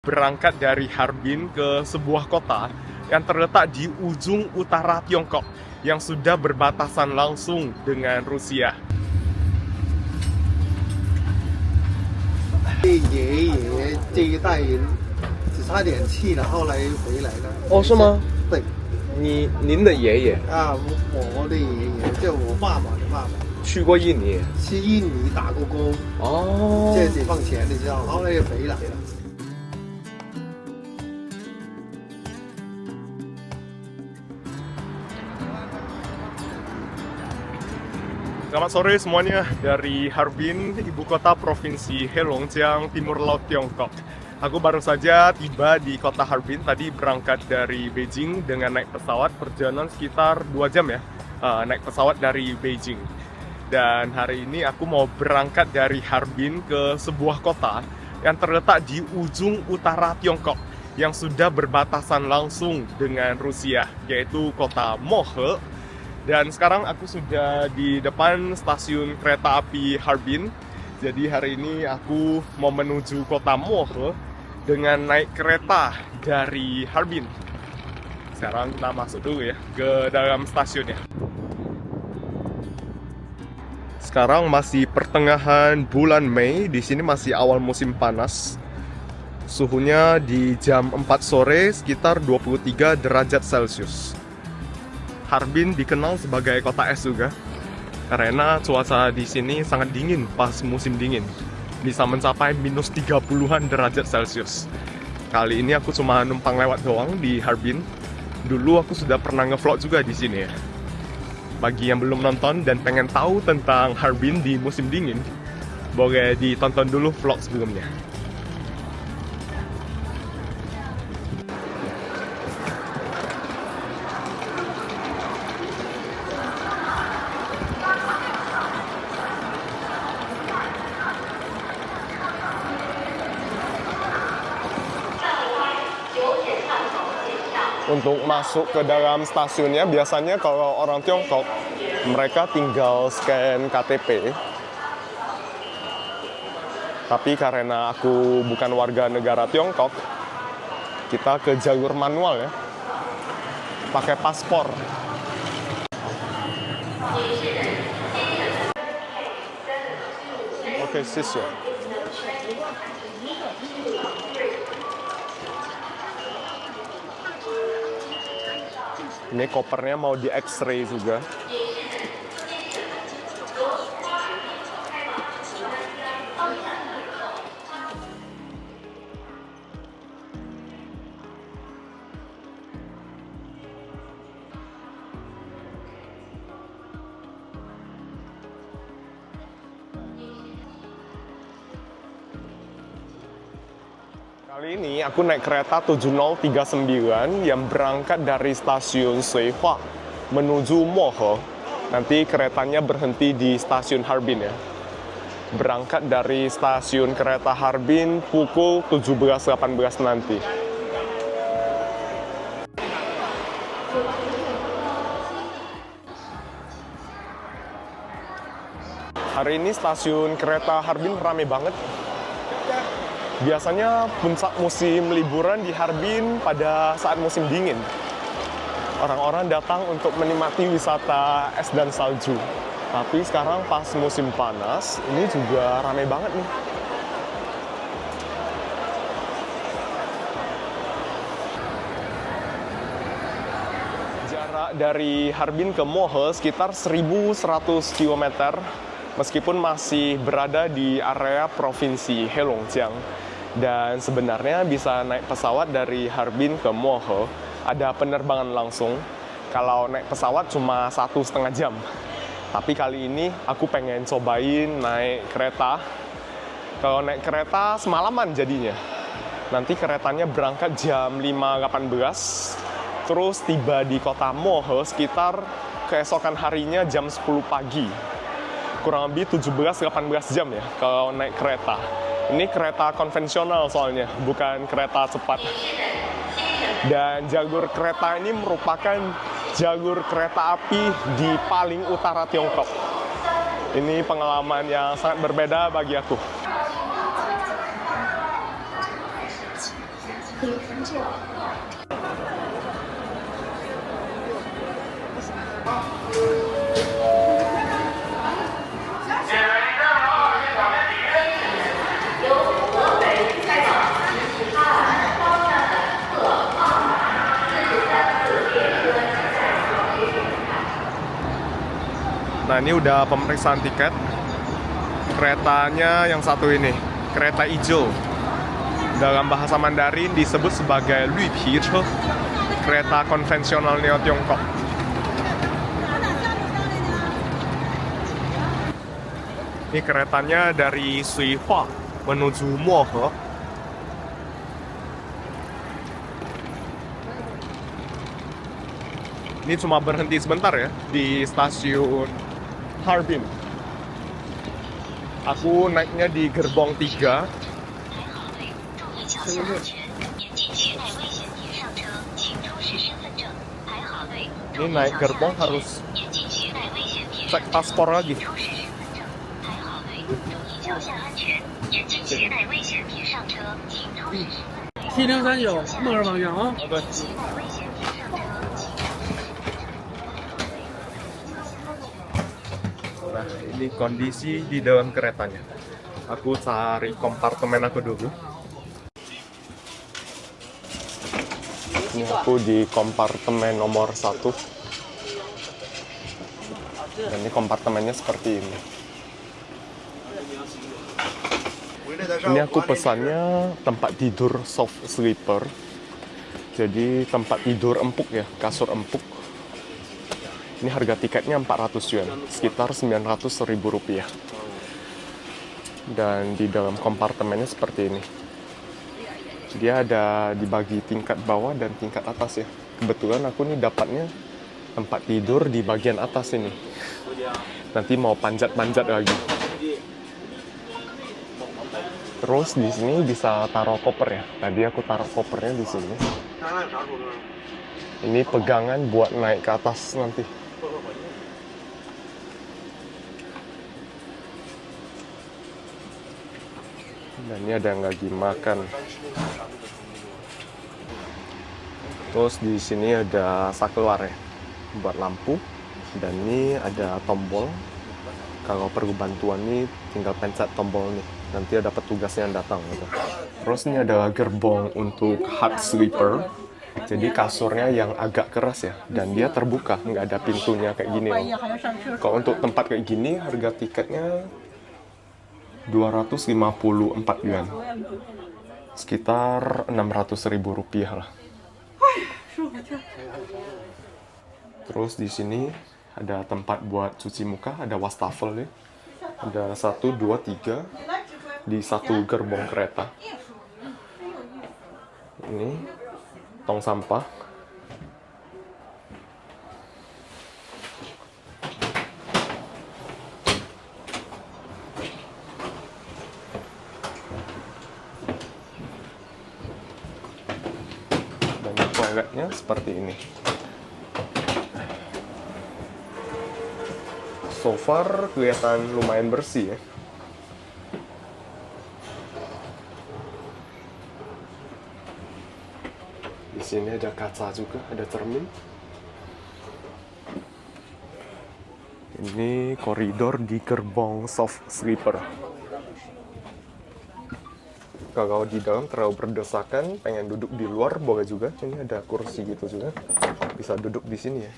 Berangkat dari Harbin ke sebuah kota yang terletak di ujung utara Tiongkok yang sudah berbatasan langsung dengan Rusia. 爷爷这一代人只差点气了，后来回来了。哦是吗？对您的爷爷啊，我的爷爷就我爸爸的爸爸去过印尼去印尼打过工，哦，借解放前的时候，后来又回来了。 Selamat sore semuanya dari Harbin, ibu kota provinsi Heilongjiang, timur laut Tiongkok. Aku baru saja tiba di kota Harbin, tadi berangkat dari Beijing dengan naik pesawat, perjalanan sekitar 2 jam ya, naik pesawat dari Beijing. Dan hari ini aku mau berangkat dari Harbin ke sebuah kota yang terletak di ujung utara Tiongkok yang sudah berbatasan langsung dengan Rusia, yaitu kota Mohe. Dan sekarang aku sudah di depan stasiun kereta api Harbin. Jadi hari ini aku mau menuju kota Mohe dengan naik kereta dari Harbin. Sekarang kita masuk dulu ya ke dalam stasiunnya. Sekarang masih pertengahan bulan Mei, di sini masih awal musim panas. Suhunya di jam 4 sore sekitar 23 derajat Celcius. Harbin dikenal sebagai kota es juga karena cuaca di sini sangat dingin pas musim dingin, bisa mencapai minus 30-an derajat Celcius. Kali ini aku cuma numpang lewat doang di Harbin. Dulu aku sudah pernah ngevlog juga di sini ya. Bagi yang belum nonton dan pengen tahu tentang Harbin di musim dingin, boleh ditonton dulu vlog sebelumnya. Untuk masuk ke dalam stasiunnya, biasanya kalau orang Tiongkok, mereka tinggal scan KTP. Tapi karena aku bukan warga negara Tiongkok, kita ke jalur manual ya, pakai paspor. Oke, sisya. Ini kopernya mau di X-ray juga. Kali ini aku naik kereta 7039 yang berangkat dari stasiun Suihua menuju Mohe. Nanti keretanya berhenti di stasiun Harbin ya. Berangkat dari stasiun kereta Harbin pukul 17.18 nanti. Hari ini stasiun kereta Harbin ramai banget. Biasanya puncak musim liburan di Harbin pada saat musim dingin. Orang-orang datang untuk menikmati wisata es dan salju. Tapi sekarang pas musim panas, ini juga ramai banget nih. Jarak dari Harbin ke Mohe sekitar 1.100 km, meskipun masih berada di area provinsi Heilongjiang. Dan sebenarnya bisa naik pesawat dari Harbin ke Mohe, ada penerbangan langsung. Kalau naik pesawat cuma 1,5 jam. Tapi kali ini aku pengen cobain naik kereta. Kalau naik kereta semalaman jadinya. Nanti keretanya berangkat jam 5.18, terus tiba di kota Mohe sekitar keesokan harinya jam 10 pagi. Kurang lebih 17-18 jam ya kalau naik kereta. Ini kereta konvensional soalnya, bukan kereta cepat. Dan jalur kereta ini merupakan jalur kereta api di paling utara Tiongkok. Ini pengalaman yang sangat berbeda bagi aku. Nah, ini udah pemeriksaan tiket. Keretanya yang satu ini, kereta hijau. Dalam bahasa Mandarin disebut sebagai Lü Pi Che, kereta konvensionalnya Tiongkok. Ini keretanya dari Suihua menuju Mohe. Ini cuma berhenti sebentar ya di stasiun Harbin. Aku naiknya di gerbong 3. Ini naik gerbong harus cek paspor lagi. T03有梦儿方向啊。 Nah, ini kondisi di dalam keretanya. Aku cari kompartemen aku dulu. Ini aku di kompartemen nomor 1. Dan ini kompartemennya seperti ini. Ini aku pesannya tempat tidur soft sleeper. Jadi tempat tidur empuk ya, kasur empuk. Ini harga tiketnya 400 yuan, sekitar 900.000 rupiah. Dan di dalam kompartemennya seperti ini. Dia ada dibagi tingkat bawah dan tingkat atas ya. Kebetulan aku nih dapatnya tempat tidur di bagian atas ini. Nanti mau panjat-panjat lagi. Terus di sini bisa taruh koper ya. Tadi aku taruh kopernya di sini. Ini pegangan buat naik ke atas nanti. Dan ini ada yang lagi makan. Terus di sini ada saklar ya, buat lampu. Dan ini ada tombol. Kalau perlu bantuan nih, tinggal pencet tombol nih. Nanti ada petugasnya yang datang gitu. Terus ini ada gerbong untuk hard sleeper. Jadi kasurnya yang agak keras ya, dan dia terbuka, nggak ada pintunya kayak gini loh. Kalau untuk tempat kayak gini, harga tiketnya 254 yuan, sekitar 600.000 rupiah lah. Terus di sini ada tempat buat cuci muka, ada wastafel ya. Ada 1, 2, 3 di satu gerbong kereta. Ini tong sampah. Dan toiletnya seperti ini. So far kelihatan lumayan bersih ya. Di sini ada kaca juga, ada cermin. Ini koridor di gerbong soft sleeper. Kalau di dalam terlalu berdesakan, pengen duduk di luar boleh juga. Ini ada kursi gitu juga, bisa duduk di sini ya.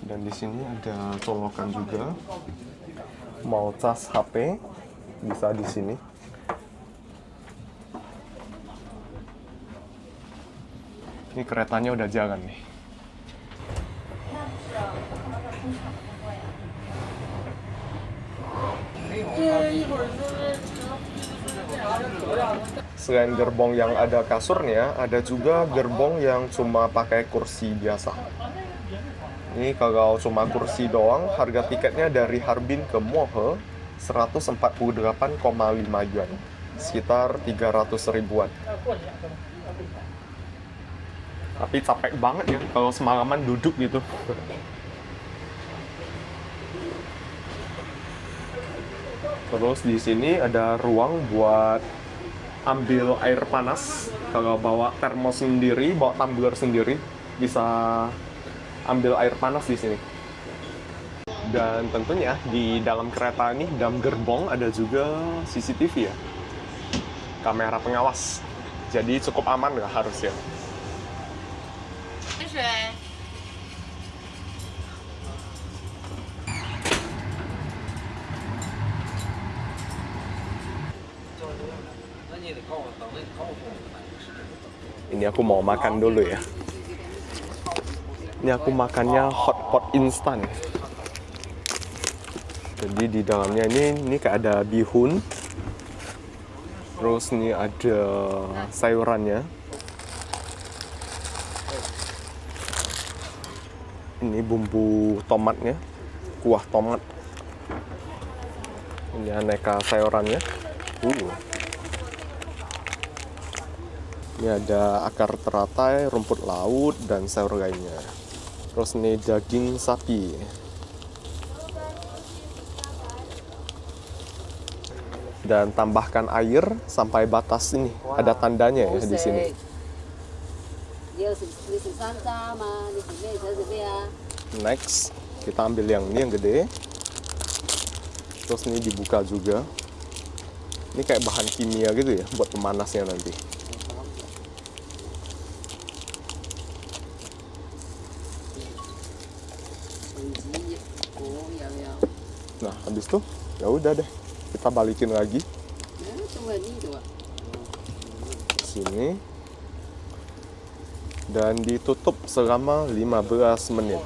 Dan di sini ada colokan juga. Mau cas HP bisa di sini. Ini keretanya udah jalan nih. Selain gerbong yang ada kasurnya, ada juga gerbong yang cuma pakai kursi biasa. Ini kalau cuma kursi doang, harga tiketnya dari Harbin ke Mohe 148,5 yuan, sekitar 300 ribuan. Tapi capek banget ya kalau semalaman duduk gitu. Terus di sini ada ruang buat ambil air panas. Kalau bawa termos sendiri, bawa tumbler sendiri, bisa ambil air panas di sini. Dan tentunya di dalam kereta ini, dalam gerbong ada juga CCTV ya, kamera pengawas. Jadi cukup aman nggak harusnya. 水。Ini aku mau makan dulu ya. Ini aku makannya hotpot instan. Jadi di dalamnya ini kayak ada bihun. Terus ini ada sayurannya. Ini bumbu tomatnya, kuah tomat. Ini aneka sayurannya. Ini ada akar teratai, rumput laut, dan sayur lainnya. Terus ini daging sapi. Dan tambahkan air sampai batas ini. Ada tandanya ya di sini. Next, kita ambil yang ini yang gede. Terus ini dibuka juga. Ini kayak bahan kimia gitu ya, buat pemanasnya nanti. Nah, habis itu ya udah deh, kita balikin lagi. Sini. Dan ditutup selama 15 menit.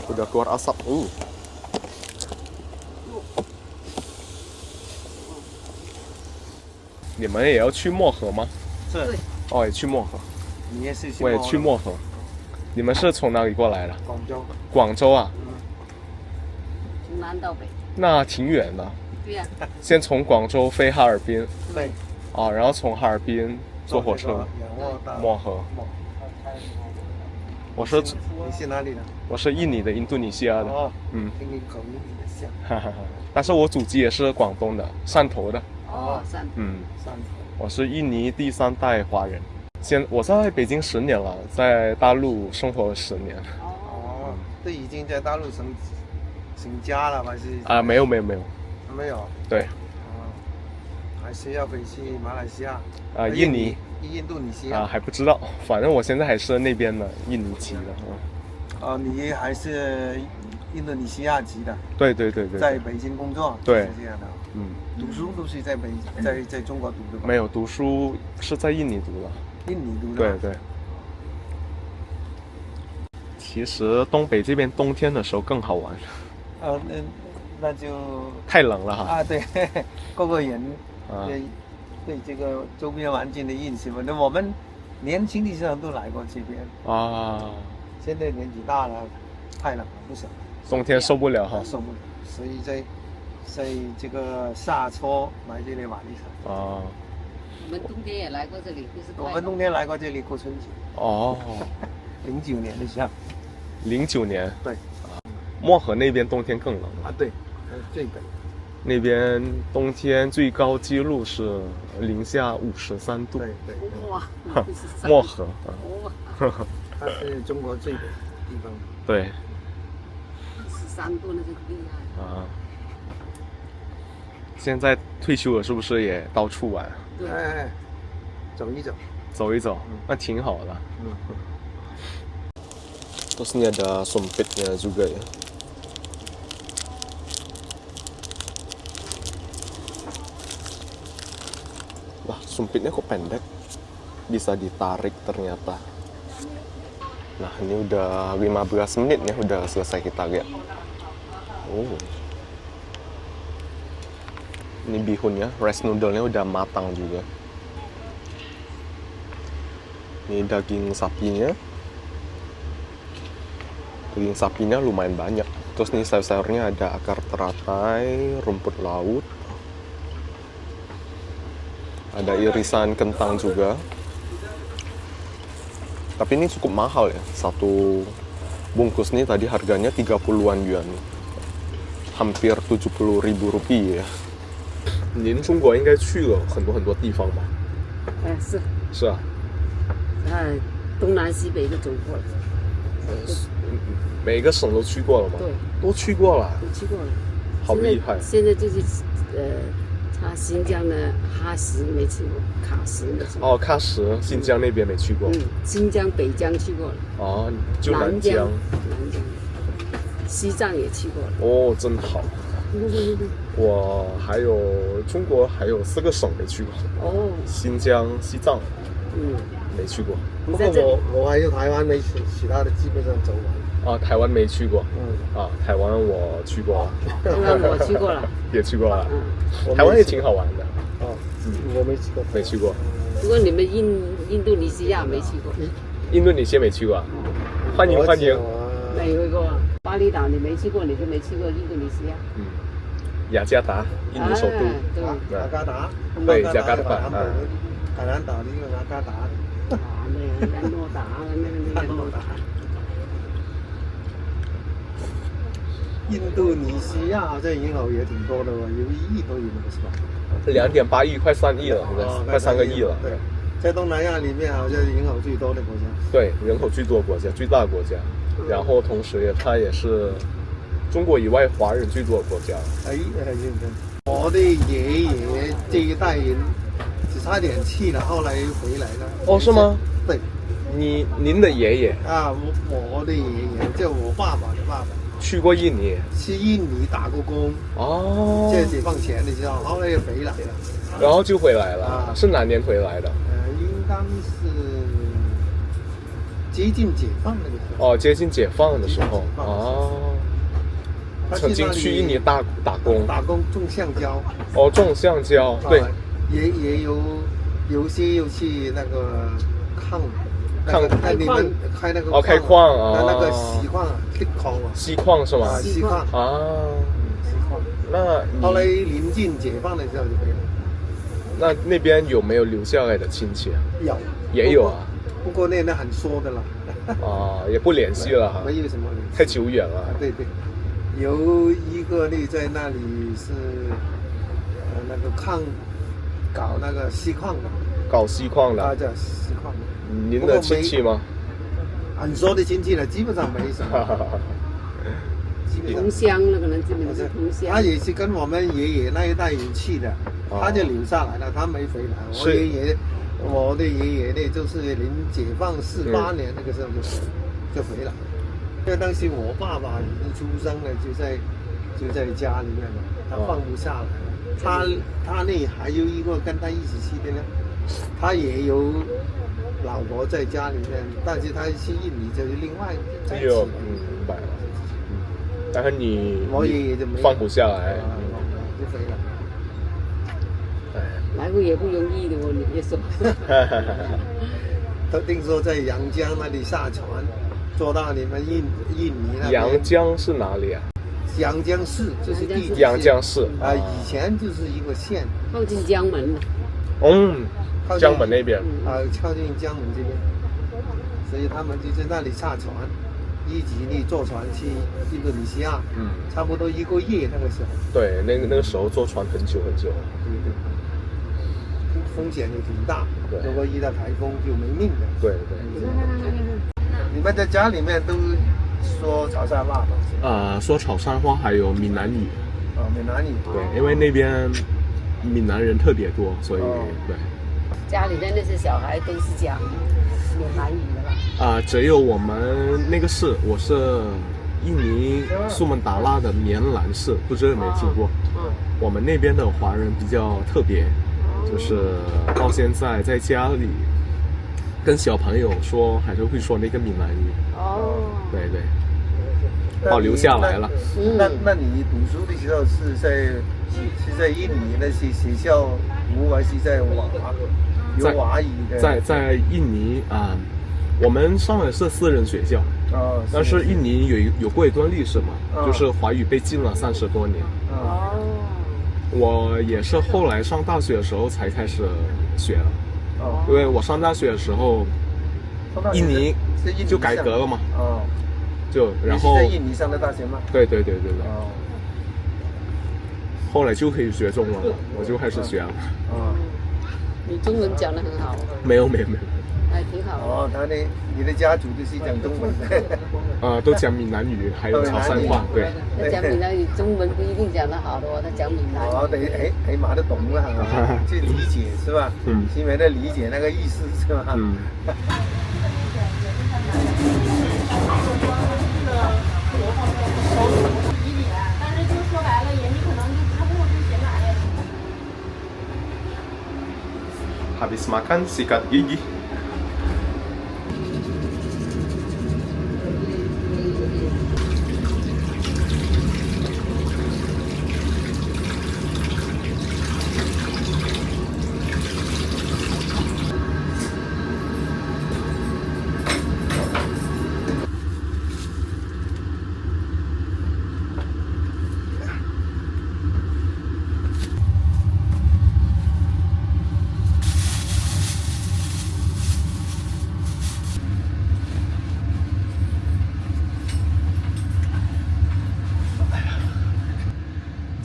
Udah keluar asap. 你们也要去漠河吗？是，哦，也去漠河，你也是去我也去漠河。你们是从哪里过来的？广州。广州啊，从南到北。那挺远的。对呀、先从广州飞哈尔滨，对，啊，然后从哈尔滨坐火车仰卧到漠河。漠我是你是哪里的？我是印尼的，印度尼西亚的，哦，嗯，听你口音有点像。哈哈哈。但是我祖籍也是广东的，汕头的，哦，山。嗯，汕头。我是印尼第3代华人。我在北京10年了，在大陆生活了10年。哦，这已经在大陆成家了还是？啊，没有，没有。对，哦，还是要回去马来西亚。啊，印尼印度尼西亚。啊还不知道，反正我现在还是那边的印尼籍的。哦，你还是印度尼西亚籍的，对，在北京工作。对是这样的。嗯，读书都是在中国读的吧？没有，读书是在印尼读的。印尼读的。对。其实东北这边冬天的时候更好玩。那就太冷了哈。啊，对，各个人啊对这个周边环境的认识，反正我们年轻的时候都来过这边，啊，现在年纪大了，太冷了，不想冬天受不了哈。受不了，所以在这个夏初来这里玩一下。啊，我们冬天也来过这里，就是我们冬天来过这里过春节，哦， 09年的时候。 09年。对。漠河那边冬天更冷啊，对，最北。那边冬天最高纪录是零下53度。对。哇，漠河。哇，它是中国最北的地方。对。13度那就厉害。啊。现在退休了，是不是也到处玩？对。哎，走一走。走一走，那挺好的。Terus ini ada sumpitnya juga ya. Wah, sumpitnya kok pendek? Bisa ditarik ternyata. Nah, ini udah 15 menit ya, udah selesai kita lihat. Oh. Ini bihunnya, rice noodle-nya udah matang juga. Ini daging sapinya. Daging sapinya lumayan banyak. Terus nih sayur-sayurnya ada akar teratai, rumput laut. Ada irisan kentang juga. Tapi ini cukup mahal ya. Satu bungkus nih tadi harganya 30-an yuan. hampir 70.000 rupiah. 您中国应该去了很多地方吧？是，是啊，东南西北都走过了，每个省都去过了吗？对，都去过了，都去过了。好厉害。现在就是他新疆的哈什没去过，喀什没去过。哦，喀什，新疆那边没去过。新疆、北疆去过了。哦，就南南疆。西藏也去过了。哦，真好。我还有中国还有4个省没去过。哦。新疆、西藏。没去过。不过我还有台湾没去，其他的基本上走完。啊，台湾没去过。台湾我去过了。台湾我去过了。也去过了。台湾也挺好玩的。我没去过。没去过。不过你们印度尼西亚没去过。印度尼西亚没去过。欢迎欢迎。没去过。巴厘岛你没去过，你就没去过印度尼西亚。雅加达，印尼首都。雅加达。对，雅加达。海南岛的一个雅加达。那个诺达，那个诺达。印度尼西亚好像人口也挺多的吧，有1亿多人了是吧？2.8亿，快3亿了，快3个亿了。对，在东南亚里面好像人口最多的国家。对，人口最多国家，最大的国家。然后同时它也是中国以外华人最多的国家。我的爷爷这一代人只差点去了，后来回来了。哦，是吗？对。您的爷爷啊，我的爷爷就我爸爸的爸爸去过印尼，去印尼打过工。哦。在解放前的时候，后来又回来了。然后就回来了。是哪年回来的？应当是接近解放那个时候。哦，接近解放的时候。哦。曾经去印尼打工。打工种橡胶。哦，种橡胶，对。也有些又去那个矿。你们开那个开矿啊，那个锡矿啊，锡矿是吗？锡矿啊，锡矿。那后来临近解放的时候就回来。那边有没有留下来的亲戚啊？有，也有啊。不过那很说的了。也不联系了哈。没有什么联系。太久远了。对，有一个在那里是那个搞那个锡矿的。搞锡矿的。叫锡矿的。您的亲戚吗？很说的亲戚了，基本上没什么。同乡了，可能基本是同乡。他也是跟我们爷爷那一代人去的，他就留下来了，他没回来。我的爷爷呢，就是临解放48年那个时候就回来。因为当时我爸爸已经出生了，就在家里面了，他放不下来。他那还有一个跟他一起去的呢，他也有老婆在家里面，但是他去印尼就是另外在一起。明白了。但是我爷爷就没放不下来，就回来。来回也不容易的哦，你别说。都听说在阳江那里下船，坐到你们印尼那边。阳江是哪里啊？阳江市就是阳江市以前就是一个县，靠近江门了。江门那边靠近江门这边，所以他们就在那里下船，一起坐船去印度尼西亚，差不多1个月那个时候。对，那个时候坐船很久。对，风险也挺大，如果遇到台风就没命的。对。你们在家里面都说潮汕话吗？说潮汕话，还有闽南语。闽南语。对，因为那边闽南人特别多，所以对。家里的那些小孩都是讲闽南语的吧？只有我们那个市，我是印尼苏门答腊的棉兰市，不知道有没有听过？我们那边的华人比较特别，就是到现在在家里跟小朋友说，还是会说那个闽南语。对，保留下来了。那你读书的时候是在印尼那些学校读，还是在有华语的？在印尼我们上的是私人学校。但是印尼有过一段历史嘛，就是华语被禁了30多年。我也是后来上大学的时候才开始学了。因为我上大学的时候，印尼就改革了嘛。然后你是在印尼上的大学吗？对。后来就可以学中文了，我就开始学了。你中文讲得很好，没有，还挺好。哦，你的家族就是讲中文的。都讲闽南语，还有潮汕话，对。他讲闽南语，中文不一定讲得好的哦，他讲闽南语。哦，得起码都懂了，去理解是吧？起码的理解那个意思是吧？Habis makan, sikat gigi.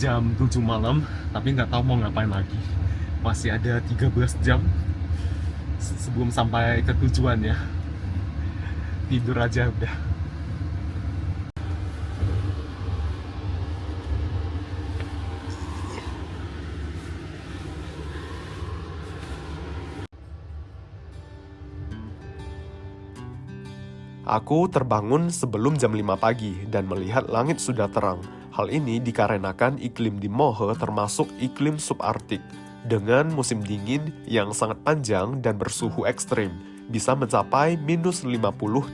Jam 7 malam, tapi nggak tahu mau ngapain lagi. Masih ada 13 jam sebelum sampai ke tujuan ya. Tidur aja udah. Aku terbangun sebelum jam 5 pagi dan melihat langit sudah terang. Hal ini dikarenakan iklim di Mohe termasuk iklim subarktik dengan musim dingin yang sangat panjang dan bersuhu ekstrim, bisa mencapai minus 50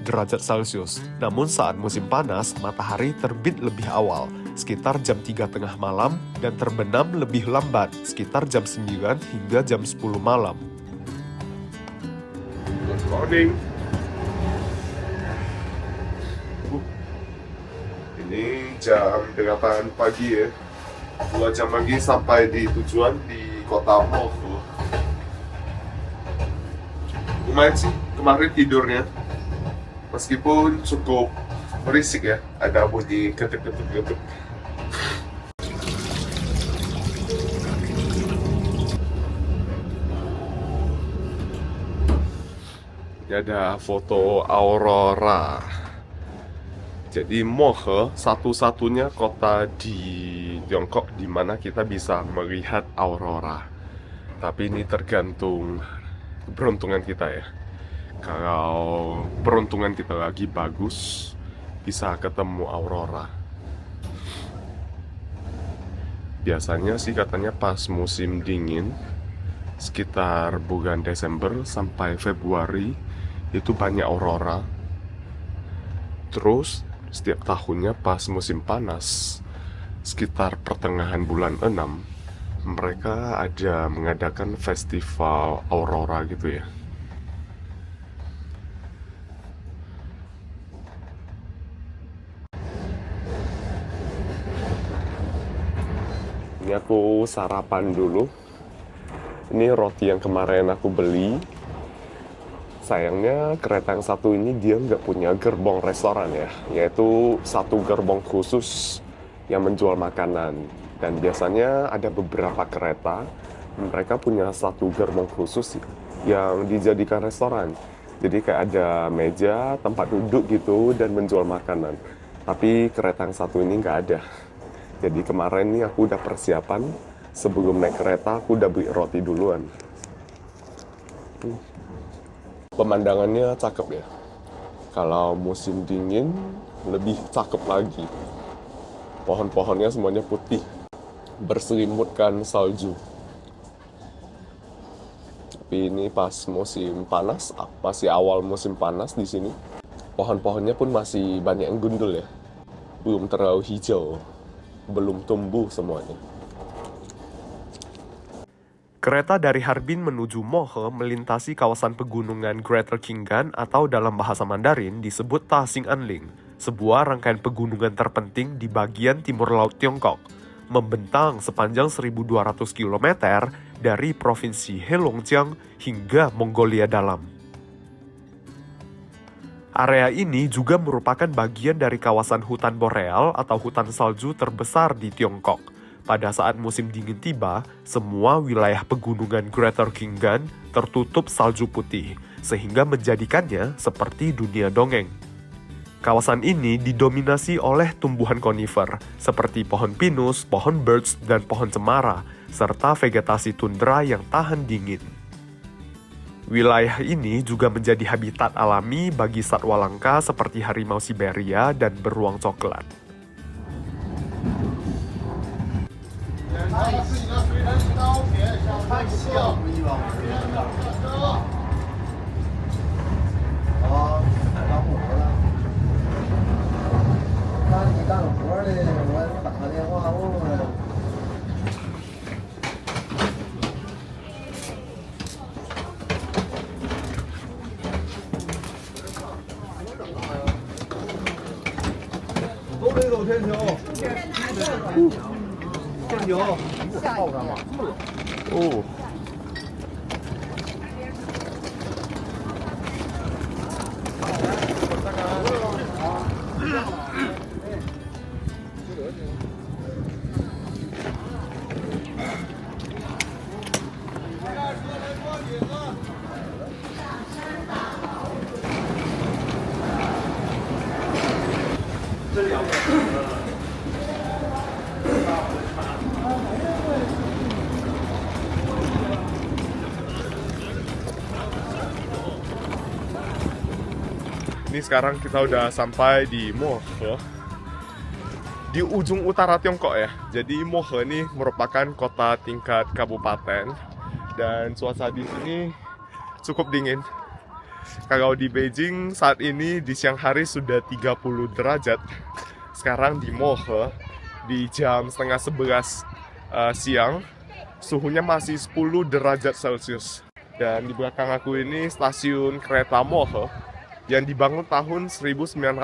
derajat Celcius. Namun saat musim panas, matahari terbit lebih awal, sekitar jam 3 tengah malam, dan terbenam lebih lambat, sekitar jam 9 hingga jam 10 malam. Good morning. Ini jam 8 pagi ya. 2 jam lagi sampai di tujuan di kota Mohe. Lumayan sih kemarin tidurnya. Meskipun cukup berisik ya. Ada bunyi ketuk-ketuk. Ini ada foto aurora. Jadi Mohe satu-satunya kota di Tiongkok di mana kita bisa melihat aurora. Tapi ini tergantung keberuntungan kita ya. Kalau peruntungan kita lagi bagus, bisa ketemu aurora. Biasanya sih katanya pas musim dingin, sekitar bulan Desember sampai Februari, itu banyak aurora. Terus setiap tahunnya pas musim panas, sekitar pertengahan bulan 6, mereka ada mengadakan festival aurora gitu ya. Ini aku sarapan dulu. Ini roti yang kemarin aku beli. Sayangnya kereta yang satu ini dia nggak punya gerbong restoran ya, yaitu satu gerbong khusus yang menjual makanan. Dan biasanya ada beberapa kereta, mereka punya satu gerbong khusus yang dijadikan restoran. Jadi kayak ada meja, tempat duduk gitu, dan menjual makanan. Tapi kereta yang satu ini nggak ada. Jadi kemarin nih aku udah persiapan, sebelum naik kereta aku udah beli roti duluan. Pemandangannya cakep ya. Kalau musim dingin lebih cakep lagi. Pohon-pohonnya semuanya putih, berselimutkan salju. Tapi ini pas musim panas, masih awal musim panas di sini. Pohon-pohonnya pun masih banyak yang gundul ya. Belum terlalu hijau, belum tumbuh semuanya. Kereta dari Harbin menuju Mohe melintasi kawasan pegunungan Greater Khingan atau dalam bahasa Mandarin disebut Ta Sing Anling, sebuah rangkaian pegunungan terpenting di bagian timur laut Tiongkok, membentang sepanjang 1.200 km dari provinsi Heilongjiang hingga Mongolia Dalam. Area ini juga merupakan bagian dari kawasan hutan boreal atau hutan salju terbesar di Tiongkok. Pada saat musim dingin tiba, semua wilayah pegunungan Greater Khingan tertutup salju putih, sehingga menjadikannya seperti dunia dongeng. Kawasan ini didominasi oleh tumbuhan konifer, seperti pohon pinus, pohon birch, dan pohon cemara, serta vegetasi tundra yang tahan dingin. Wilayah ini juga menjadi habitat alami bagi satwa langka seperti harimau Siberia dan beruang coklat. Oh. Ini sekarang kita udah sampai di Mohe, di ujung utara Tiongkok ya. Jadi Mohe ini merupakan kota tingkat kabupaten dan cuaca di sini cukup dingin. Kalau di Beijing saat ini di siang hari sudah 30 derajat. Sekarang di Mohe di jam setengah 11 siang suhunya masih 10 derajat Celcius. Dan di belakang aku ini stasiun kereta Mohe yang dibangun tahun 1972.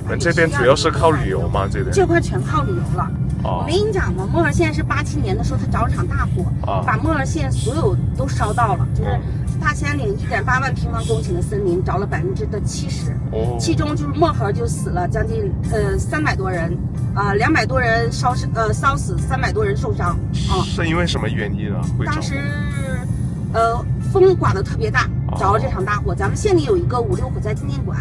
你们这边主要是靠旅游吗？这边这块全靠旅游了。我跟你讲嘛，莫尔县是87年的时候，它着了场大火，把莫尔县所有都烧到了，就是大兴岭1.8万平方公顷的森林着了70%，其中就是漠河就死了将近300多人，200多人烧死，300多人受伤。是因为什么原因啊？当时风刮得特别大，着了这场大火。咱们县里有一个5六火灾纪念馆，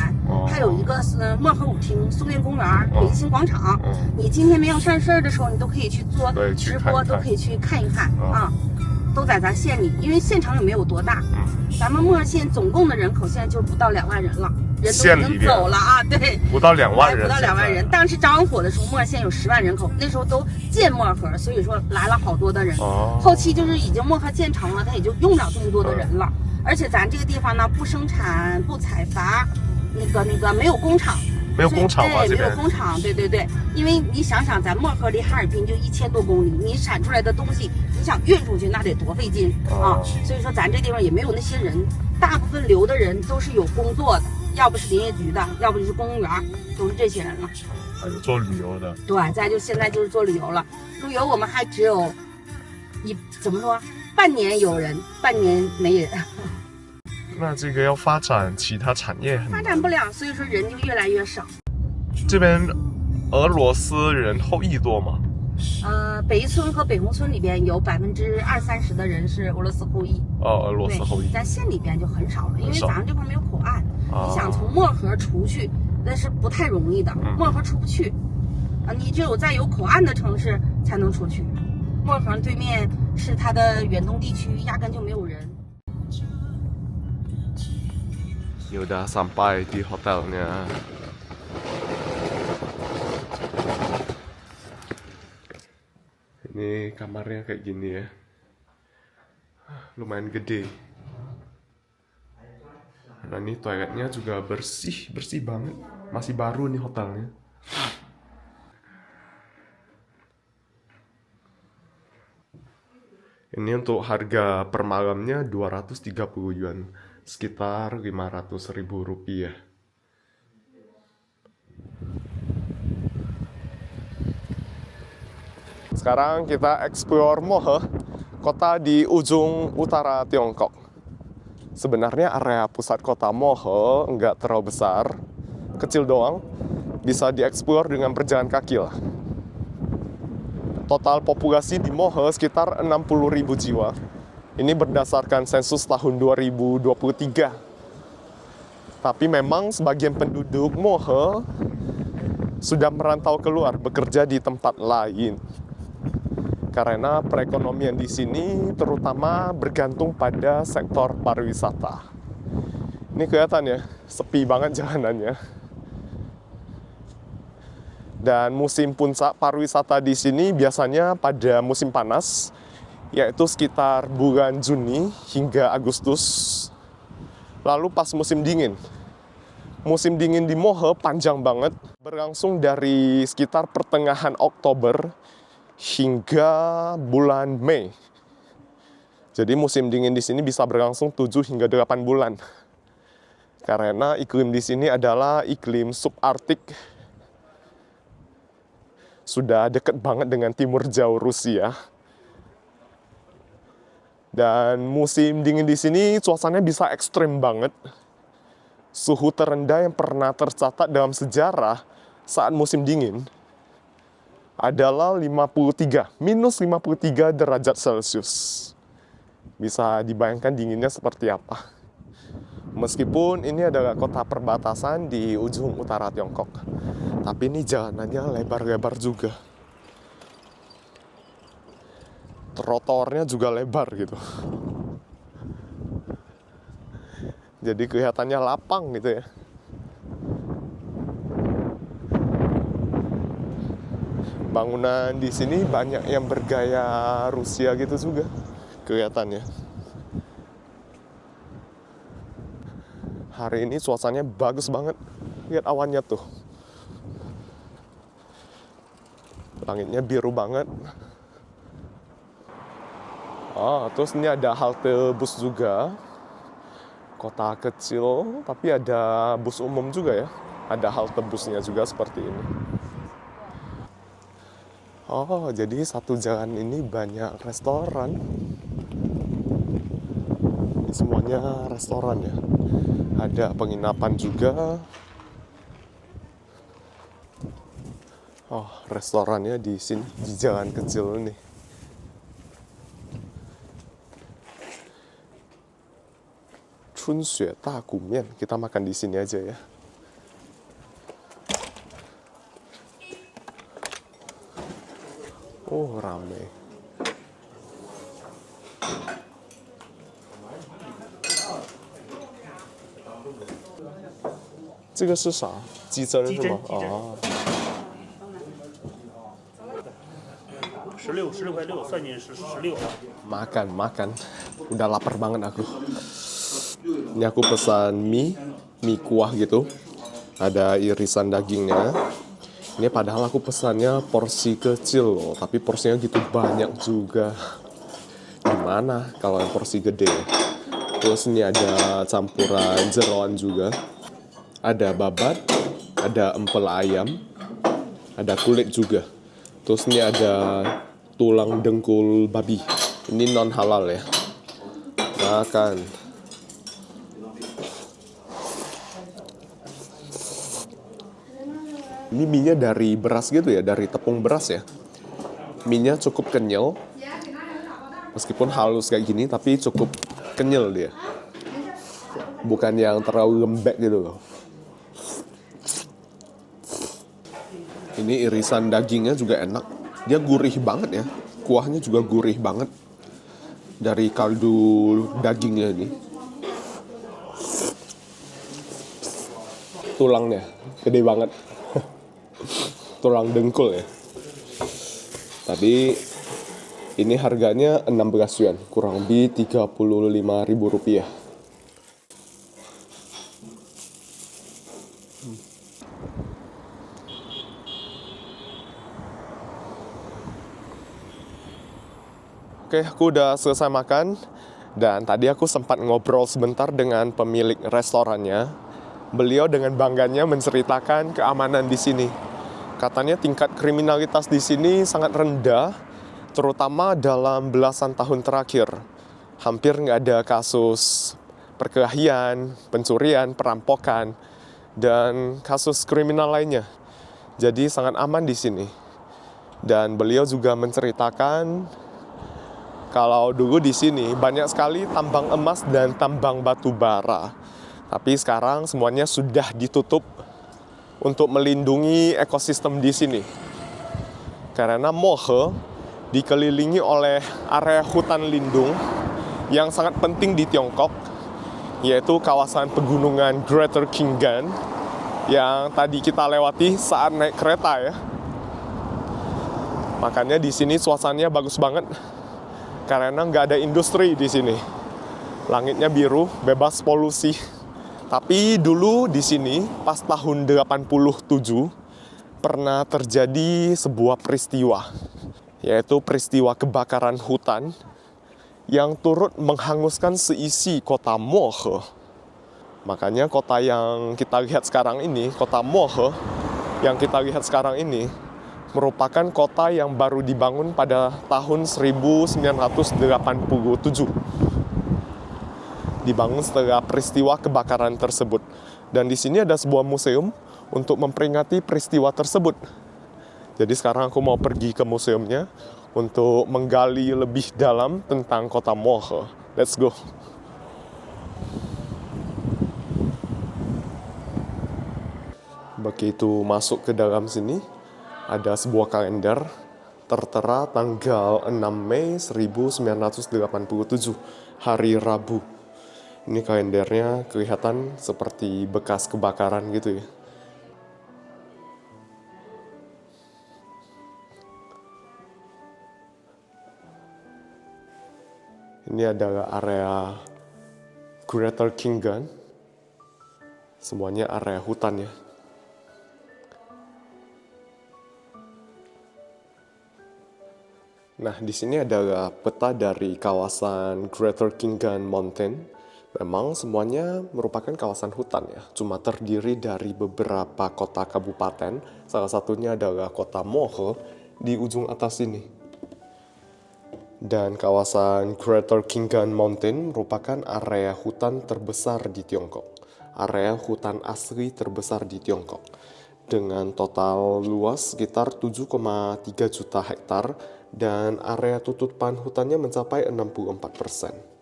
还有一个漠河舞厅、松园公园、北新广场。你今天没有上事儿的时候，你都可以去做直播，都可以去看一看啊。都在咱县里，因为县城也没有多大。咱们莫尔县总共的人口现在就不到2万人了，人都已经走了啊。对，不到2万人，不到2万人。当时着完火的时候，莫尔县有10万人口，那时候都建漠河，所以说来了好多的人。后期就是已经漠河建成了，它也就用不了这么多的人了。而且咱这个地方呢，不生产、不采伐，那个没有工厂。没有工厂吗？对，没有工厂，对对对。因为你想想，咱漠河离哈尔滨就1000多公里，你产出来的东西，你想运出去那得多费劲啊！所以说咱这地方也没有那些人，大部分留的人都是有工作的，要不是林业局的，要不就是公务员，都是这些人了。做旅游的。对，再就现在就是做旅游了。旅游我们还只有怎么说，半年有人，半年没人。那这个要发展其他产业发展不了，所以说人就越来越少。这边俄罗斯人后裔多吗？北一村和北红村里边有20-30%的人是俄罗斯后裔。俄罗斯后裔。在县里边就很少了，因为咱们这块没有口岸，你想从漠河出去那是不太容易的，漠河出不去你只有在有口岸的城市才能出去。漠河对面是它的远东地区，压根就没有人。Ya udah sampai di hotelnya. Ini kamarnya kayak gini ya. Lumayan gede. Nah ini toiletnya juga bersih banget. Masih baru nih hotelnya. Ini untuk harga per malamnya 230 yuan. Sekitar 500.000 rupiah. Sekarang kita explore Mohe, kota di ujung utara Tiongkok. Sebenarnya area pusat kota Mohe nggak terlalu besar, kecil doang, bisa dieksplor dengan berjalan kaki lah. Total populasi di Mohe sekitar 60.000 jiwa. Ini berdasarkan sensus tahun 2023. Tapi memang sebagian penduduk Mohe sudah merantau keluar bekerja di tempat lain. Karena perekonomian di sini terutama bergantung pada sektor pariwisata. Ini kelihatan ya, sepi banget jalanannya. Dan musim puncak pariwisata di sini biasanya pada musim panas, yaitu sekitar bulan Juni hingga Agustus. Lalu pas musim dingin. Musim dingin di Mohe panjang banget, berlangsung dari sekitar pertengahan Oktober hingga bulan Mei. Jadi musim dingin di sini bisa berlangsung 7 hingga 8 bulan. Karena iklim di sini adalah iklim subarktik. Sudah dekat banget dengan timur jauh Rusia. Dan musim dingin di sini suasananya bisa ekstrim banget. Suhu terendah yang pernah tercatat dalam sejarah saat musim dingin adalah minus 53 derajat Celcius. Bisa dibayangkan dinginnya seperti apa. Meskipun ini adalah kota perbatasan di ujung utara Tiongkok, tapi ini jalanannya lebar-lebar juga. Trotoarnya juga lebar gitu. Jadi kelihatannya lapang gitu ya. Bangunan di sini banyak yang bergaya Rusia gitu juga kelihatannya. Hari ini suasananya bagus banget. Lihat awannya tuh. Langitnya biru banget. Oh, terus ini ada halte bus juga. Kota kecil, tapi ada bus umum juga ya. Ada halte busnya juga seperti ini. Oh, jadi satu jalan ini banyak restoran. Ini semuanya restoran ya. Ada penginapan juga. Oh, restorannya di sini, di jalan kecil ini. Chunxue Dagumian, kita makan di sini aja ya. Oh, rame. Ini是啥？鸡胗是吗？哦。16块6，算进是16。Makan. Udah lapar banget aku. Ini aku pesan mie kuah gitu. Ada irisan dagingnya. Ini padahal aku pesannya porsi kecil loh, tapi porsinya gitu banyak juga. Gimana kalau yang porsi gede? Terus ini ada campuran jeroan juga. Ada babat, ada empel ayam, ada kulit juga. Terus ini ada tulang dengkul babi. Ini non halal ya. Makan. Ini mie-nya dari beras gitu ya, dari tepung beras ya. Mie-nya cukup kenyal. Meskipun halus kayak gini, tapi cukup kenyal dia. Bukan yang terlalu lembek gitu loh. Ini irisan dagingnya juga enak. Dia gurih banget ya. Kuahnya juga gurih banget. Dari kaldu dagingnya ini. Tulangnya gede banget. Tulang dengkul ya. Tapi ini harganya 16 yuan, kurang lebih 35.000 rupiah. Oke, aku udah selesai makan. Dan tadi aku sempat ngobrol sebentar dengan pemilik restorannya. Beliau dengan bangganya menceritakan keamanan di sini. Katanya tingkat kriminalitas di sini sangat rendah, terutama dalam belasan tahun terakhir. Hampir nggak ada kasus perkelahian, pencurian, perampokan, dan kasus kriminal lainnya. Jadi sangat aman di sini. Dan beliau juga menceritakan kalau dulu di sini banyak sekali tambang emas dan tambang batu bara. Tapi sekarang semuanya sudah ditutup untuk melindungi ekosistem di sini. Karena Mohe dikelilingi oleh area hutan lindung yang sangat penting di Tiongkok, yaitu kawasan pegunungan Greater Qinggan yang tadi kita lewati saat naik kereta ya. Makanya di sini suasananya bagus banget karena nggak ada industri di sini. Langitnya biru, bebas polusi. Tapi dulu di sini pas tahun 87 pernah terjadi sebuah peristiwa, yaitu peristiwa kebakaran hutan yang turut menghanguskan seisi kota Mohe. Makanya kota yang kita lihat sekarang ini, kota Mohe yang kita lihat sekarang ini merupakan kota yang baru dibangun pada tahun 1987. Dibangun setelah peristiwa kebakaran tersebut. Dan di sini ada sebuah museum untuk memperingati peristiwa tersebut. Jadi sekarang aku mau pergi ke museumnya untuk menggali lebih dalam tentang kota Mohe. Let's go. Begitu masuk ke dalam sini, ada sebuah kalender tertera tanggal 6 Mei 1987, hari Rabu. Ini kalendernya kelihatan seperti bekas kebakaran gitu ya. Ini adalah area Greater Qinggan. Semuanya area hutan ya. Nah, di sini adalah peta dari kawasan Greater Qinggan Mountain. Memang semuanya merupakan kawasan hutan ya, cuma terdiri dari beberapa kota kabupaten, salah satunya adalah kota Mohe di ujung atas ini. Dan kawasan Greater Qinggan Mountain merupakan area hutan terbesar di Tiongkok, area hutan asli terbesar di Tiongkok, dengan total luas sekitar 7,3 juta hektar dan area tutupan hutannya mencapai 64%.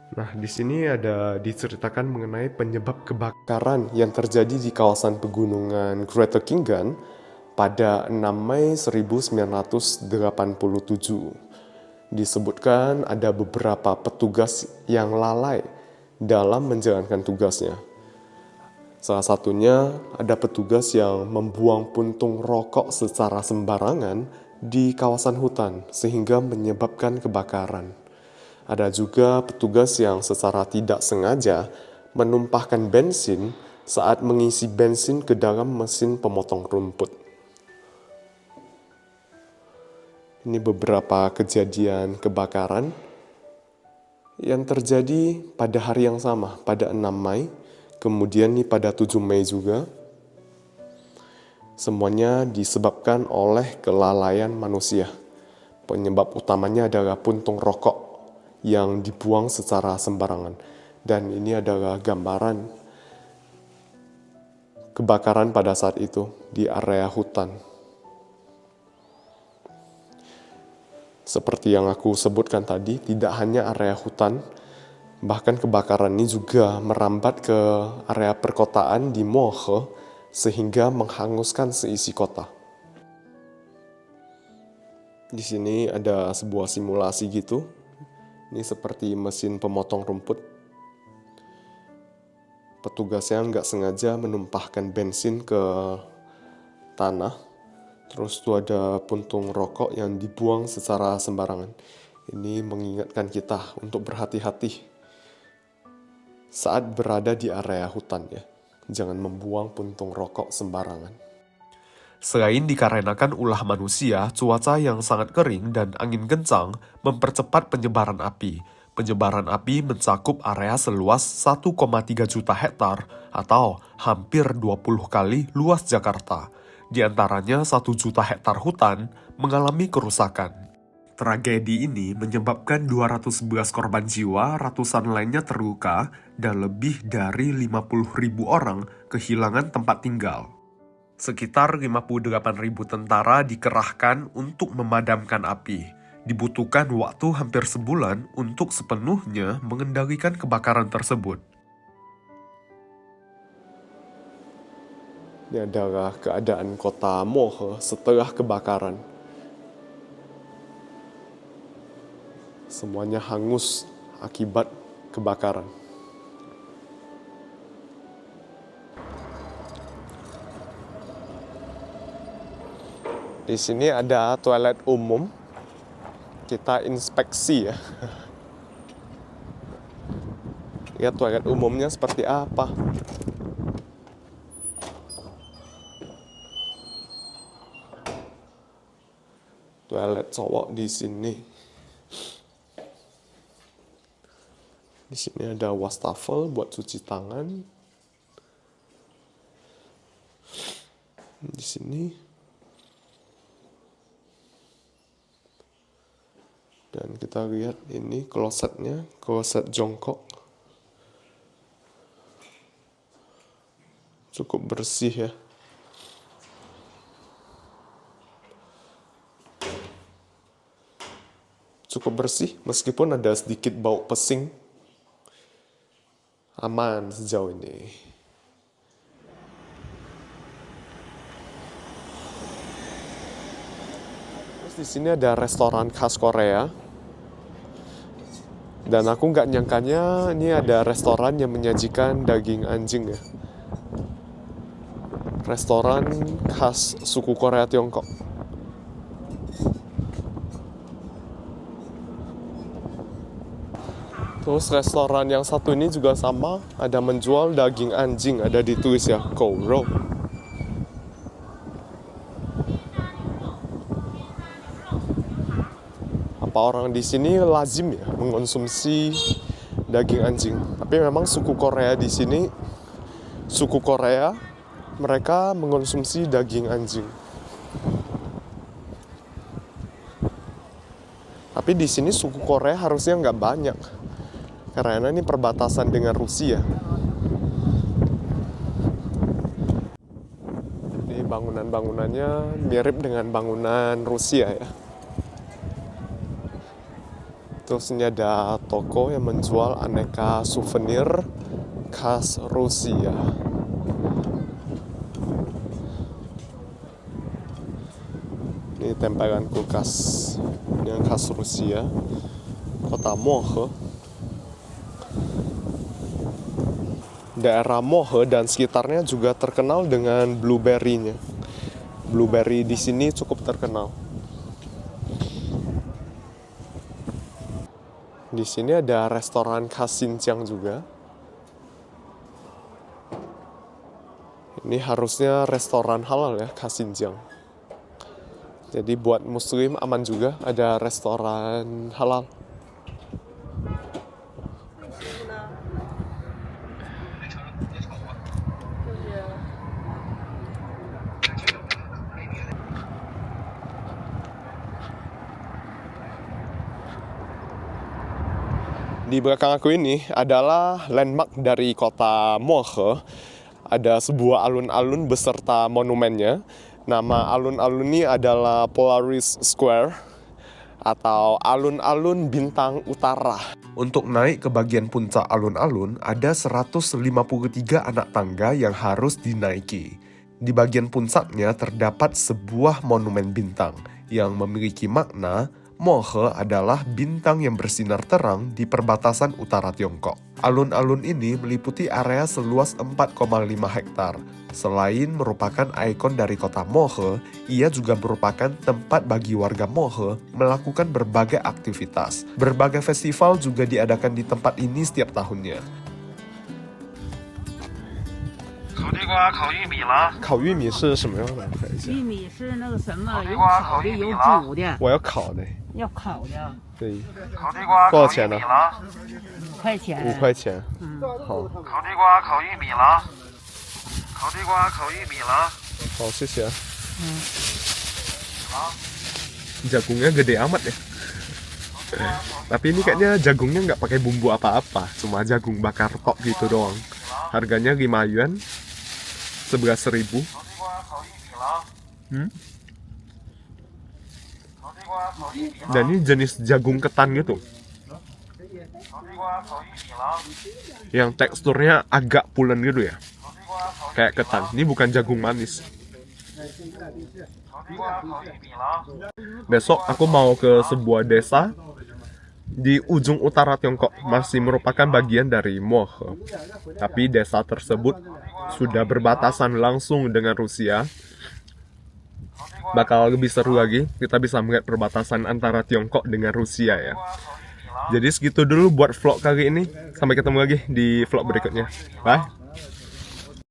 Nah, di sini ada diceritakan mengenai penyebab kebakaran yang terjadi di kawasan pegunungan Greater Qinggan pada 6 Mei 1987. Disebutkan ada beberapa petugas yang lalai dalam menjalankan tugasnya. Salah satunya ada petugas yang membuang puntung rokok secara sembarangan di kawasan hutan sehingga menyebabkan kebakaran. Ada juga petugas yang secara tidak sengaja menumpahkan bensin saat mengisi bensin ke dalam mesin pemotong rumput. Ini beberapa kejadian kebakaran yang terjadi pada hari yang sama, pada 6 Mei, kemudian nih pada 7 Mei juga. Semuanya disebabkan oleh kelalaian manusia. Penyebab utamanya adalah puntung rokok yang dibuang secara sembarangan. Dan ini adalah gambaran kebakaran pada saat itu di area hutan. Seperti yang aku sebutkan tadi, tidak hanya area hutan, bahkan kebakaran ini juga merambat ke area perkotaan di Mohe sehingga menghanguskan seisi kota. Di sini ada sebuah simulasi gitu. Ini seperti mesin pemotong rumput. Petugasnya nggak sengaja menumpahkan bensin ke tanah. Terus itu ada puntung rokok yang dibuang secara sembarangan. Ini mengingatkan kita untuk berhati-hati saat berada di area hutan ya. Jangan membuang puntung rokok sembarangan. Selain dikarenakan ulah manusia, cuaca yang sangat kering dan angin kencang mempercepat penyebaran api. Penyebaran api mencakup area seluas 1,3 juta hektar atau hampir 20 kali luas Jakarta. Di antaranya 1 juta hektar hutan mengalami kerusakan. Tragedi ini menyebabkan 211 korban jiwa, ratusan lainnya terluka, dan lebih dari 50.000 orang kehilangan tempat tinggal. Sekitar 58.000 tentara dikerahkan untuk memadamkan api. Dibutuhkan waktu hampir sebulan untuk sepenuhnya mengendalikan kebakaran tersebut. Ini adalah keadaan kota Mohe setelah kebakaran. Semuanya hangus akibat kebakaran. Di sini ada toilet umum. Kita inspeksi ya. Lihat toilet umumnya seperti apa. Toilet cowok di sini. Di sini ada wastafel buat cuci tangan. Di sini. Dan kita lihat ini klosetnya, kloset jongkok. Cukup bersih ya. Cukup bersih meskipun ada sedikit bau pesing. Aman sejauh ini. Terus di sini ada restoran khas Korea. Dan aku nggak nyangkanya ini ada restoran yang menyajikan daging anjing ya. Restoran khas suku Korea Tiongkok. Terus restoran yang satu ini juga sama, ada menjual daging anjing, ada ditulis ya, Kouro. Apa orang di sini lazim ya mengonsumsi daging anjing? Tapi memang suku Korea di sini, suku Korea, mereka mengonsumsi daging anjing. Tapi di sini suku Korea harusnya nggak banyak. Karena ini perbatasan dengan Rusia. Jadi bangunan-bangunannya mirip dengan bangunan Rusia ya. Terus ini ada toko yang menjual aneka souvenir khas Rusia. Ini tempelan kulkas yang khas Rusia. Kota Mohe. Daerah Mohe dan sekitarnya juga terkenal dengan blueberry-nya. Blueberry di sini cukup terkenal. Di sini ada restoran khas Xinjiang juga. Ini harusnya restoran halal ya, khas Xinjiang. Jadi buat muslim aman juga, ada restoran halal. Di belakang aku ini adalah landmark dari kota Mohe. Ada sebuah alun-alun beserta monumennya. Nama alun-alun ini adalah Polaris Square atau alun-alun bintang utara. Untuk naik ke bagian puncak alun-alun, ada 153 anak tangga yang harus dinaiki. Di bagian puncaknya terdapat sebuah monumen bintang yang memiliki makna Mohe adalah bintang yang bersinar terang di perbatasan utara Tiongkok. Alun-alun ini meliputi area seluas 4,5 hektar. Selain merupakan ikon dari kota Mohe, ia juga merupakan tempat bagi warga Mohe melakukan berbagai aktivitas. Berbagai festival juga diadakan di tempat ini setiap tahunnya. 烤地瓜、烤玉米了。烤玉米是什么样的？看一下。玉米是那个什么，有烤的，有煮的，我要烤的。要烤的。对。烤地瓜、多少钱呢5块钱。5块钱。好。烤地瓜、烤玉米了。烤地瓜、烤玉米了。好，谢谢。好。 Jagungnya gede amat ya. Tapi ini kayaknya jagungnya nggak pakai bumbu apa-apa, cuma jagung bakar tok gitu doang. Harganya 5 yuan, 11.000. Dan ini jenis jagung ketan gitu, yang teksturnya agak pulen gitu ya, kayak ketan. Ini bukan jagung manis. Besok aku mau ke sebuah desa di ujung utara Tiongkok, masih merupakan bagian dari Mohe. Tapi desa tersebut sudah berbatasan langsung dengan Rusia. Bakal lebih seru lagi, kita bisa melihat perbatasan antara Tiongkok dengan Rusia ya. Jadi segitu dulu buat vlog kali ini. Sampai ketemu lagi di vlog berikutnya. Bye!